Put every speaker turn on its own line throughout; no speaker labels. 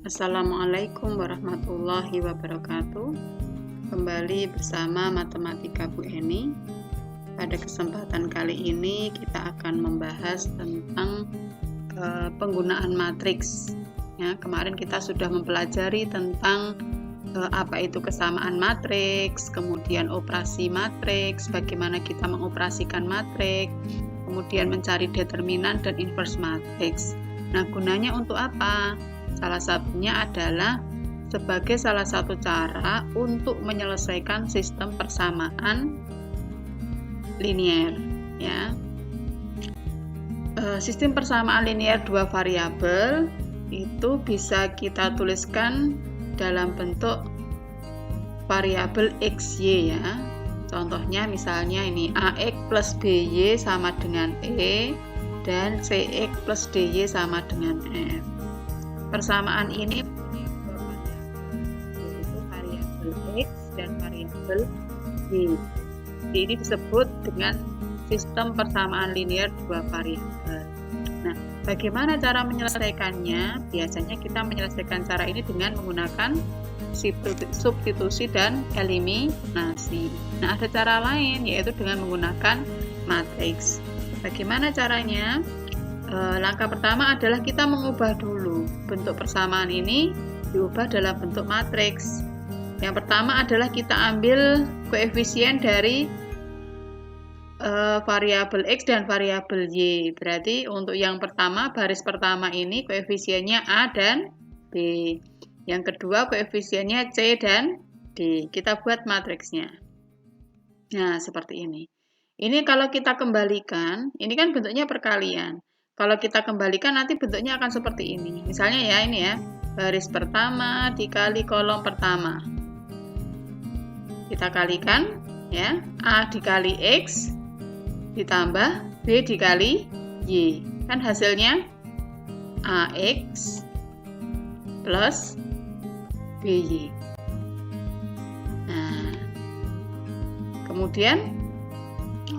Assalamualaikum warahmatullahi wabarakatuh. Kembali bersama Matematika Bu Eni. Pada kesempatan kali ini kita akan membahas tentang penggunaan matriks. Ya, kemarin kita sudah mempelajari tentang apa itu kesamaan matriks, kemudian operasi matriks, bagaimana kita mengoperasikan matriks, kemudian mencari determinan dan inverse matriks. Nah, gunanya untuk apa? Salah satunya adalah sebagai salah satu cara untuk menyelesaikan sistem persamaan linier. Ya. Sistem persamaan linier dua variabel itu bisa kita tuliskan dalam bentuk variabel XY ya. Contohnya misalnya ini AX plus BY sama dengan E dan CX plus DY sama dengan F. Persamaan ini punya dua variabel, yaitu variabel X dan variabel Y. Ini disebut dengan sistem persamaan linier dua variabel. Nah, bagaimana cara menyelesaikannya? Biasanya kita menyelesaikan cara ini dengan menggunakan substitusi dan eliminasi. Nah, ada cara lain, yaitu dengan menggunakan matriks. Bagaimana caranya? Langkah pertama adalah kita mengubah dulu bentuk persamaan ini, diubah dalam bentuk matriks. Yang pertama adalah kita ambil koefisien dari variabel X dan variabel Y. Berarti untuk yang pertama, baris pertama ini koefisiennya A dan B. Yang kedua koefisiennya C dan D. Kita buat matriksnya. Nah, seperti ini. Ini kalau kita kembalikan, ini kan bentuknya perkalian. Kalau kita kembalikan nanti bentuknya akan seperti ini. Misalnya ya ini ya, baris pertama dikali kolom pertama. Kita kalikan ya, A dikali X ditambah B dikali Y. Kan hasilnya AX plus BY. Nah, kemudian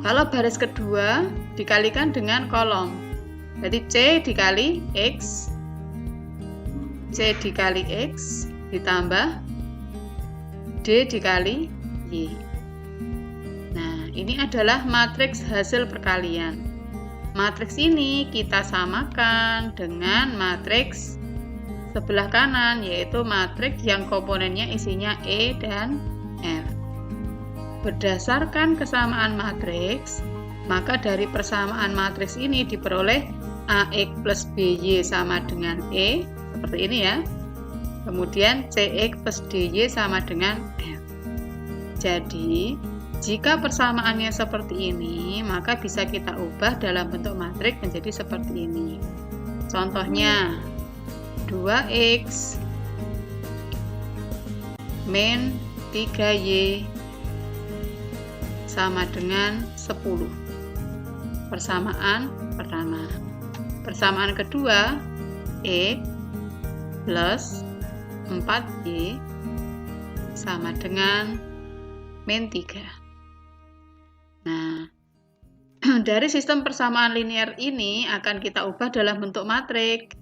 kalau baris kedua dikalikan dengan kolom. Jadi C dikali X, C dikali X ditambah D dikali Y. Nah, ini adalah matriks hasil perkalian. Matriks ini kita samakan dengan matriks sebelah kanan, yaitu matriks yang komponennya isinya E dan F. Berdasarkan kesamaan matriks, maka dari persamaan matriks ini diperoleh AX plus BY sama dengan E, seperti ini ya. Kemudian CX plus DY sama dengan F. Jadi, jika persamaannya seperti ini, maka bisa kita ubah dalam bentuk matriks menjadi seperti ini. Contohnya, 2X min 3Y sama dengan 10. Persamaan pertama. Persamaan kedua, E plus 4Y sama dengan min 3. Nah, dari sistem persamaan linier ini akan kita ubah dalam bentuk matriks.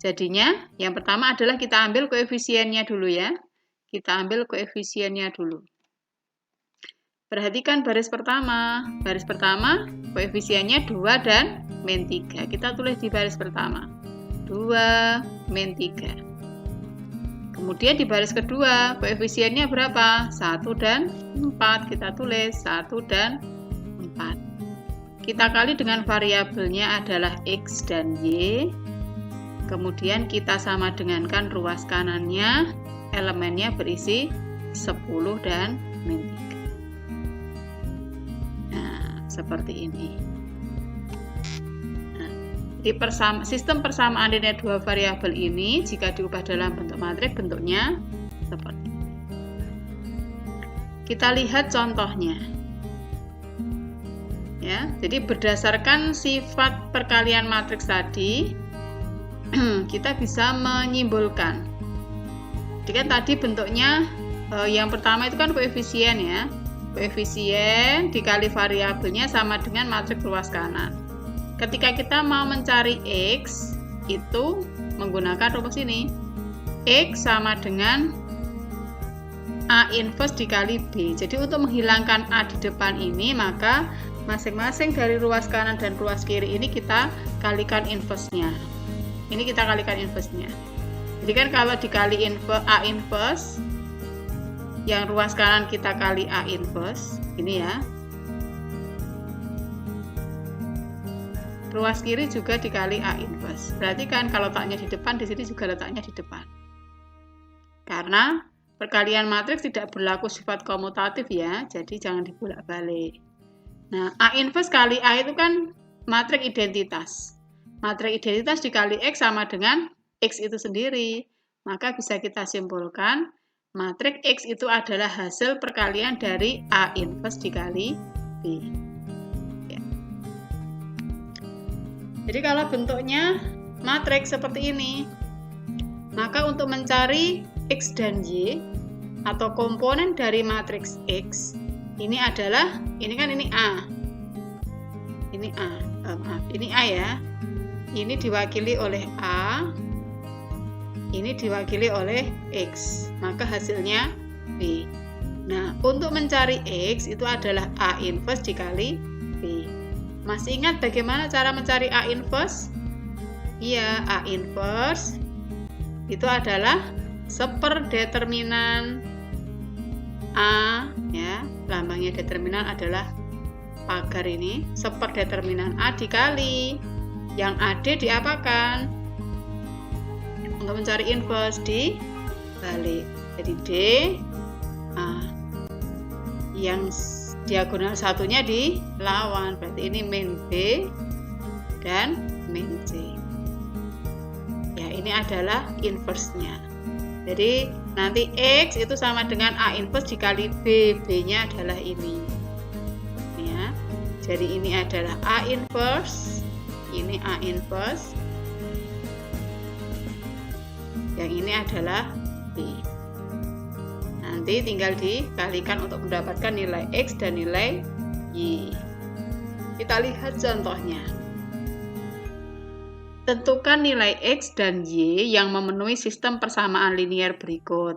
Jadinya, yang pertama adalah kita ambil koefisiennya dulu ya. Kita ambil koefisiennya dulu. Perhatikan baris pertama. Baris pertama koefisiennya 2 dan min 3. Kita tulis di baris pertama. 2 min 3. Kemudian di baris kedua koefisiennya berapa? 1 dan 4. Kita tulis 1 dan 4. Kita kali dengan variabelnya adalah X dan Y. Kemudian kita sama dengankan ruas kanannya. Elemennya berisi 10 dan min 3. Seperti ini. Nah, di sistem persamaan linier dua variabel ini jika diubah dalam bentuk matriks bentuknya seperti ini. Kita lihat contohnya. Ya, jadi berdasarkan sifat perkalian matriks tadi, kita bisa menyimpulkan. Jadi kan tadi bentuknya yang pertama itu kan koefisien ya. Koefisien dikali variabelnya sama dengan matriks ruas kanan. ketika kita mau mencari X, itu menggunakan rumus ini. X sama dengan A inverse dikali B. Jadi untuk menghilangkan A di depan ini, maka masing-masing dari ruas kanan dan ruas kiri ini kita kalikan inverse-nya. Ini kita kalikan inverse-nya. Jadi kan kalau dikali A inverse, yang ruas kanan kita kali A inverse, ini ya. Ruas kiri juga dikali A inverse. Berarti kan kalau letaknya di depan, di sini juga letaknya di depan. Karena perkalian matriks tidak berlaku sifat komutatif ya, jadi jangan dibolak-balik. Nah, A inverse kali A itu kan matriks identitas. Matriks identitas dikali X sama dengan X itu sendiri. Maka bisa kita simpulkan, matriks X itu adalah hasil perkalian dari A inverse dikali B. Ya. Jadi kalau bentuknya matriks seperti ini, maka untuk mencari X dan Y atau komponen dari matriks X, ini adalah, ini kan ini A. Ini A, maaf, ini A ya. Ini diwakili oleh A, ini diwakili oleh X, maka hasilnya B. Nah, untuk mencari X itu adalah A inverse dikali B. Masih ingat bagaimana cara mencari A inverse? Iya, A inverse itu adalah seperdeterminan A, ya, lambangnya determinan adalah pagar ini, seperdeterminan A dikali yang AD diapakan? Untuk mencari inverse dibalik. Jadi D A. Yang diagonal satunya dilawan. Berarti ini min B dan min C. Ya, ini adalah inverse-nya. Jadi nanti X itu sama dengan A inverse dikali B. B-nya adalah ini. Ya. Jadi ini adalah A inverse. Ini A inverse. Yang ini adalah B. Nanti tinggal dikalikan untuk mendapatkan nilai X dan nilai Y. Kita lihat contohnya. Tentukan nilai X dan Y yang memenuhi sistem persamaan linear berikut.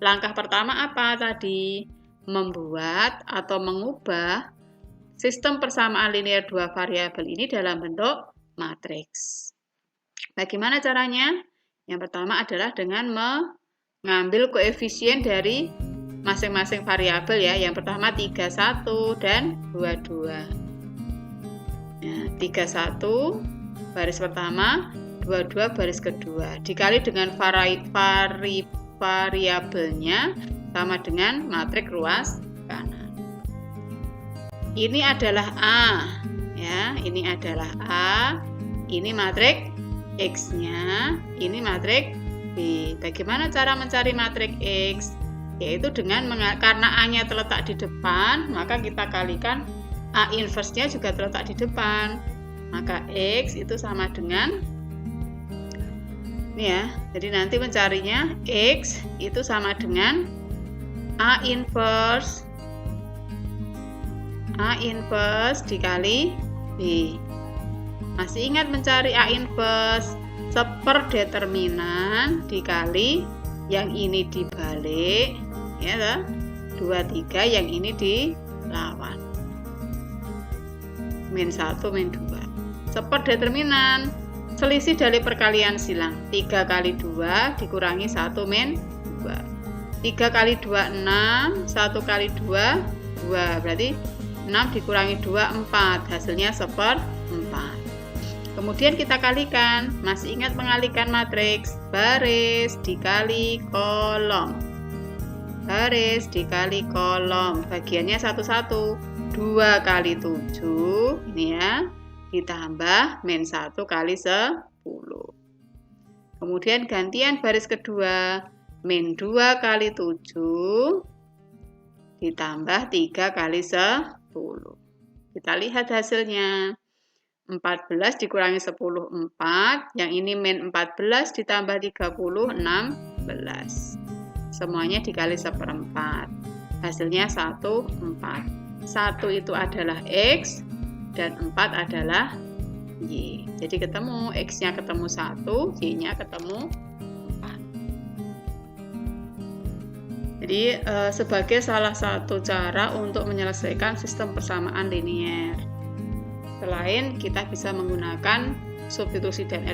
Langkah pertama apa tadi? Membuat atau mengubah sistem persamaan linear dua variabel ini dalam bentuk matriks. Bagaimana caranya? Yang pertama adalah dengan mengambil koefisien dari masing-masing variabel ya. Yang pertama 31 dan 22. Nah, 31 baris pertama, 22 baris kedua. Dikali dengan variabelnya sama dengan matriks ruas kanan. Ini adalah A, ya. Ini adalah A. Ini matriks X-nya, ini matriks B. Bagaimana cara mencari matriks X? Yaitu dengan karena A-nya terletak di depan, maka kita kalikan A inverse-nya juga terletak di depan. Maka X itu sama dengan ini ya. Jadi nanti mencarinya X itu sama dengan A inverse dikali B. Masih ingat mencari A inverse? Seperdeterminan dikali yang ini dibalik, ya, 23 yang ini dilawan. Min 1, min 2. Seperdeterminan, selisih dari perkalian silang. 3 kali 2 dikurangi 1 min 2. 3 kali 2, 6. 1 kali 2, 2. Berarti 6 dikurangi 2, 4. Hasilnya 1/4. Kemudian kita kalikan. Masih ingat mengalikan matriks? Baris dikali kolom. Baris dikali kolom. Bagiannya 1-1. 2 kali 7. Ini ya. Ditambah min 1 kali 10. Kemudian gantian baris kedua. Min 2 kali 7. Ditambah 3 kali 10. Kita lihat hasilnya. 14 dikurangi 10, 4. Yang ini min 14 ditambah 30, 16. Semuanya dikali 1/4. Hasilnya 1/4. 1 itu adalah X dan 4 adalah Y. Jadi ketemu, X-nya ketemu 1, Y-nya ketemu 4. Jadi sebagai salah satu cara untuk menyelesaikan sistem persamaan linier. Selain kita bisa menggunakan substitusi dan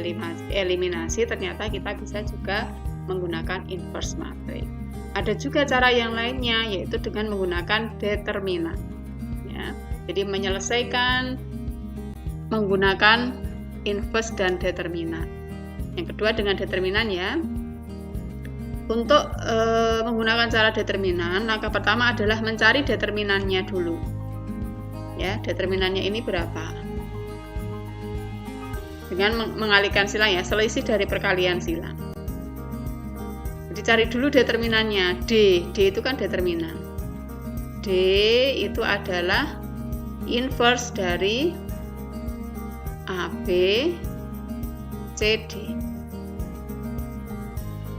eliminasi, ternyata kita bisa juga menggunakan inverse matrix. Ada juga cara yang lainnya, yaitu dengan menggunakan determinan. Ya, jadi menyelesaikan menggunakan inverse dan determinan. Yang kedua dengan determinan ya. Untuk menggunakan cara determinan, langkah pertama adalah mencari determinannya dulu. Ya, determinannya ini berapa? Dengan mengalihkan silang ya, selisih dari perkalian silang. Jadi cari dulu determinannya. D itu kan determinan. D itu adalah inverse dari AB CD.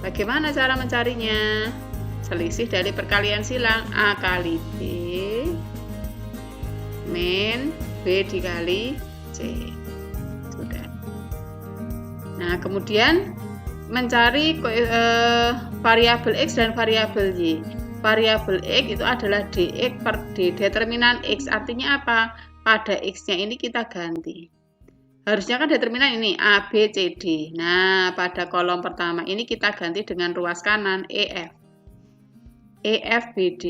Bagaimana cara mencarinya? Selisih dari perkalian silang A kali B min B dikali C. Sudah. Nah, kemudian mencari variabel X dan variabel Y. Variabel X itu adalah dx per d. Determinan X artinya apa? Pada X-nya ini kita ganti. Harusnya kan determinan ini A, B, C, D. Nah, pada kolom pertama ini kita ganti dengan ruas kanan EF. EF, BD.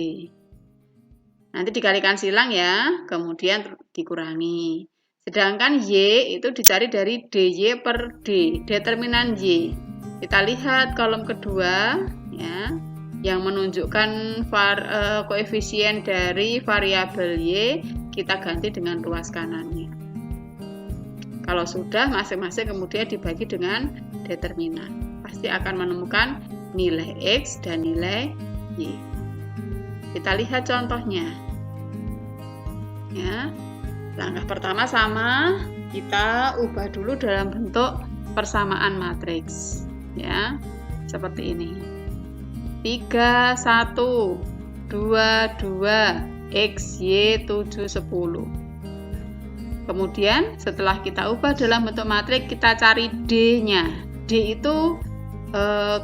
Nanti dikalikan silang ya, kemudian dikurangi. Sedangkan Y itu dicari dari DY per D, determinan Y. Kita lihat kolom kedua ya, yang menunjukkan koefisien dari variabel Y, kita ganti dengan ruas kanannya. Kalau sudah, masing-masing kemudian dibagi dengan determinan. Pasti akan menemukan nilai X dan nilai Y. Kita lihat contohnya. Ya. Langkah pertama sama, kita ubah dulu dalam bentuk persamaan matriks. Ya. Seperti ini. 3, 1, 2, 2, X, Y, 7, 10. Kemudian setelah kita ubah dalam bentuk matriks, kita cari D-nya. D itu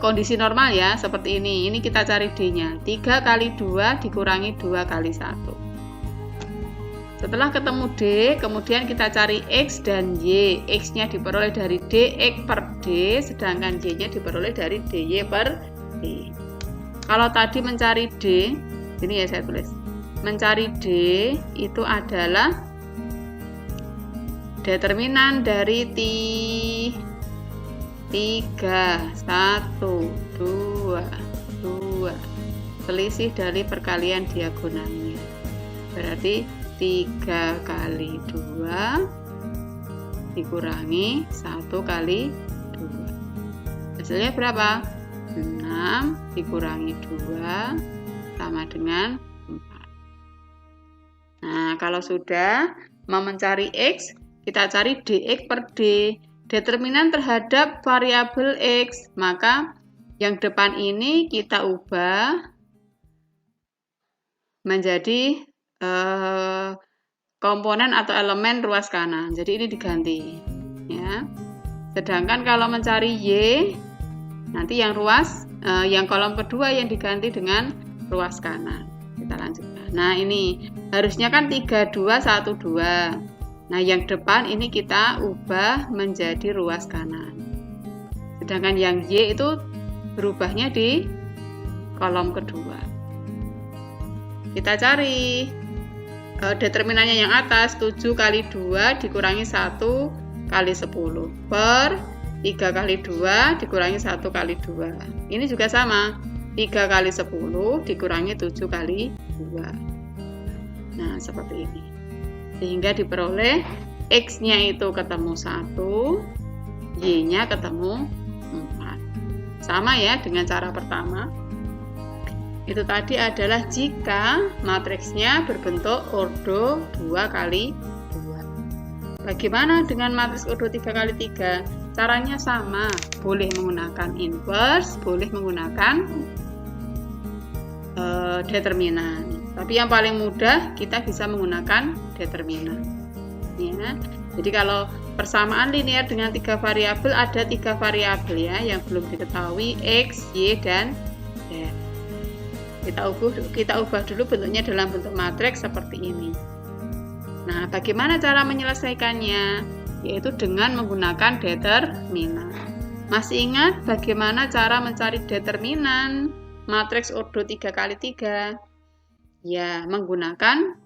kondisi normal ya, seperti ini. Ini kita cari D-nya. 3 kali 2 dikurangi 2 kali 1. Setelah ketemu D, kemudian kita cari X dan Y. X-nya diperoleh dari dx per D, sedangkan Y-nya diperoleh dari dy per D. Kalau tadi mencari D, ini ya saya tulis. Mencari D itu adalah determinan dari 3, 1, 2, 2. Selisih dari perkalian diagonalnya. Berarti 3 kali 2 dikurangi 1 kali 2. Hasilnya berapa? 6 dikurangi 2 sama dengan 4. Nah, kalau sudah mau mencari X, kita cari dx per D. Determinan terhadap variabel X, maka yang depan ini kita ubah menjadi komponen atau elemen ruas kanan. Jadi ini diganti. Ya. Sedangkan kalau mencari Y, nanti yang ruas, yang kolom kedua yang diganti dengan ruas kanan. Kita lanjutkan. Nah ini harusnya kan 3, 2, 1, 2. Nah, yang depan ini kita ubah menjadi ruas kanan. Sedangkan yang Y itu berubahnya di kolom kedua. Kita cari determinannya yang atas, 7 kali 2 dikurangi 1 kali 10 per 3 kali 2 dikurangi 1 kali 2. Ini juga sama, 3 kali 10 dikurangi 7 kali 2. Nah, seperti ini. Sehingga diperoleh X-nya itu ketemu 1, Y-nya ketemu 4. Sama ya dengan cara pertama. Itu tadi adalah jika matriksnya berbentuk ordo 2 kali 2. Bagaimana dengan matriks ordo 3 kali 3? Caranya sama. Boleh menggunakan inverse, boleh menggunakan determinan. Tapi yang paling mudah kita bisa menggunakan determinan. Ya. Jadi kalau persamaan linear dengan 3 variabel, ada 3 variabel ya yang belum diketahui, X, Y, dan Z. Kita ubah dulu bentuknya dalam bentuk matriks seperti ini. Nah, bagaimana cara menyelesaikannya? Yaitu dengan menggunakan determinan. Masih ingat bagaimana cara mencari determinan matriks ordo 3x3? Ya, menggunakan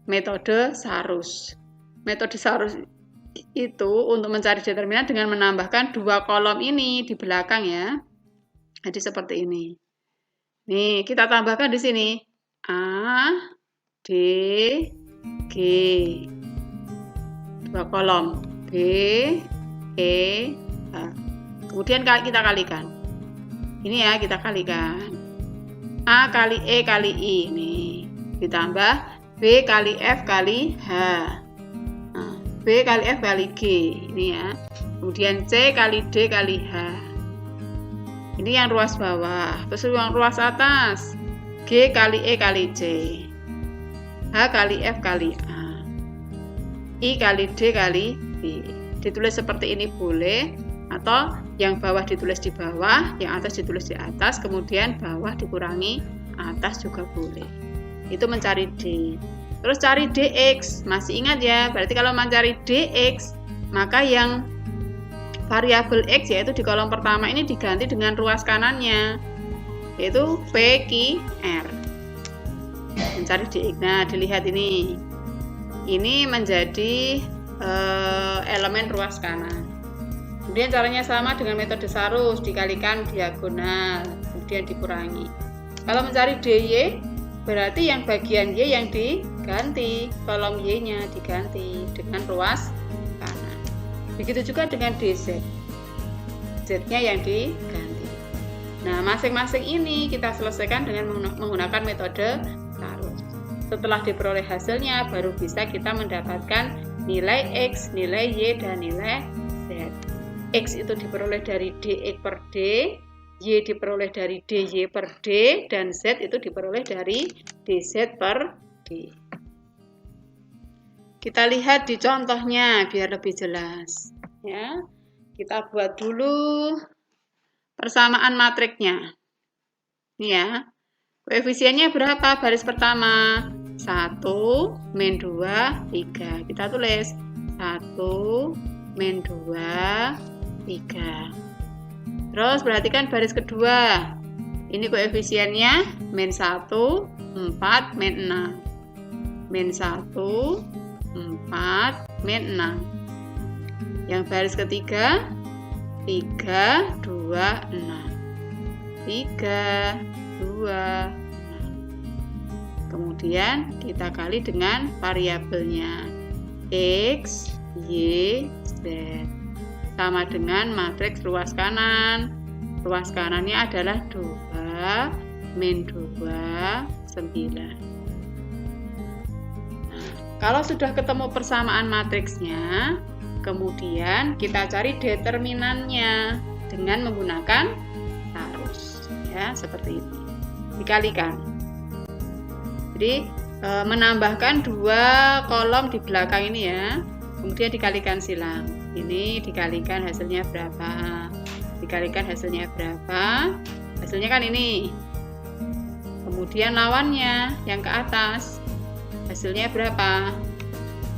metode Sarus. Metode Sarus itu untuk mencari determinan dengan menambahkan 2 kolom ini di belakang ya. Jadi seperti ini. Nih, kita tambahkan di sini A, D, G. 2 kolom B, E, H. Kemudian kita kalikan. Ini ya, kita kalikan. A kali E kali I. Nih, ditambah B kali F kali H. Nah, B kali F kali G. Ini ya. Kemudian C kali D kali H. Ini yang ruas bawah. Terus yang ruas atas. G kali E kali C. H kali F kali A. I kali D kali B. Ditulis seperti ini boleh, atau yang bawah ditulis di bawah, yang atas ditulis di atas, kemudian bawah dikurangi atas juga boleh. Itu mencari D. Terus cari DX. Masih ingat ya, berarti kalau mencari DX, maka yang variabel X yaitu di kolom pertama ini diganti dengan ruas kanannya, yaitu PQR. Mencari DX. Nah, dilihat ini. Ini menjadi elemen ruas kanan. Kemudian caranya sama dengan metode Sarus, dikalikan diagonal, kemudian dikurangi. Kalau mencari DY, berarti yang bagian Y yang diganti, kolom Y-nya diganti dengan ruas kanan. Begitu juga dengan DZ, Z-nya yang diganti. Nah, masing-masing ini kita selesaikan dengan menggunakan metode Sarus. Setelah diperoleh hasilnya, baru bisa kita mendapatkan nilai X, nilai Y, dan nilai Z. X itu diperoleh dari DX per D, Y diperoleh dari DY per D, dan Z itu diperoleh dari DZ per D. Kita lihat di contohnya biar lebih jelas. Ya, kita buat dulu persamaan matriksnya. Ini ya, koefisiennya berapa? Baris pertama 1, min 2, 3. Kita tulis 1, min 2, 3. Terus perhatikan baris kedua. Ini koefisiennya min 1, 4, min 6. Min 1, 4, min 6. Yang baris ketiga 3, 2, 6. 3, 2, 6. Kemudian kita kali dengan variabelnya X, Y, Z. Sama dengan matriks ruas kanan. Ruas kanannya adalah 2, min 2, 9. Nah, kalau sudah ketemu persamaan matriksnya, kemudian kita cari determinannya dengan menggunakan Sarus. Ya, seperti ini. Dikalikan. Jadi menambahkan 2 kolom di belakang ini ya, kemudian dikalikan silang. Ini dikalikan hasilnya berapa? Dikalikan hasilnya berapa? Hasilnya kan ini. Kemudian lawannya yang ke atas, hasilnya berapa?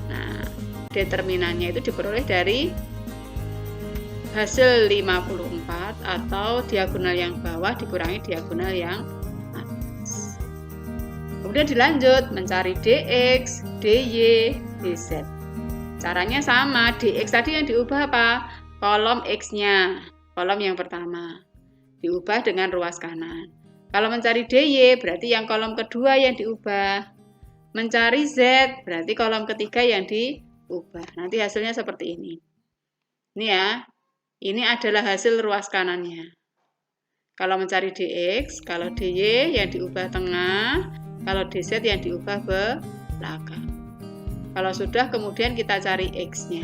Nah, determinannya itu diperoleh dari hasil 54 atau diagonal yang bawah dikurangi diagonal yang atas. Kemudian dilanjut mencari DX, DY, DZ. Caranya sama, DX tadi yang diubah apa? Kolom X-nya, kolom yang pertama. Diubah dengan ruas kanan. Kalau mencari DY berarti yang kolom kedua yang diubah. Mencari Z berarti kolom ketiga yang diubah. Nanti hasilnya seperti ini. Ini ya, ini adalah hasil ruas kanannya. Kalau mencari DX, kalau DY yang diubah tengah, kalau DZ yang diubah belakang. Kalau sudah, kemudian kita cari X-nya,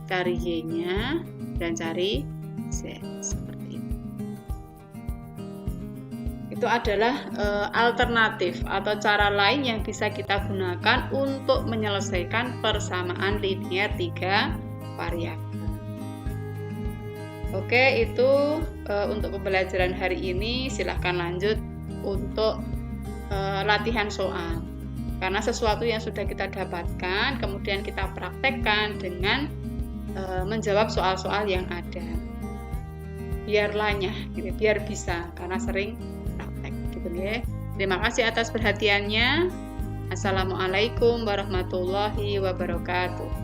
cari Y-nya, dan cari Z. Seperti itu. itu adalah alternatif atau cara lain yang bisa kita gunakan untuk menyelesaikan persamaan linear 3 variabel. Oke, itu untuk pembelajaran hari ini. Silahkan lanjut untuk latihan soal. Karena sesuatu yang sudah kita dapatkan, kemudian kita praktekkan dengan menjawab soal-soal yang ada. Biar lanyah, gitu, biar bisa, karena sering praktek. Gitu ya. Terima kasih atas perhatiannya. Assalamualaikum warahmatullahi wabarakatuh.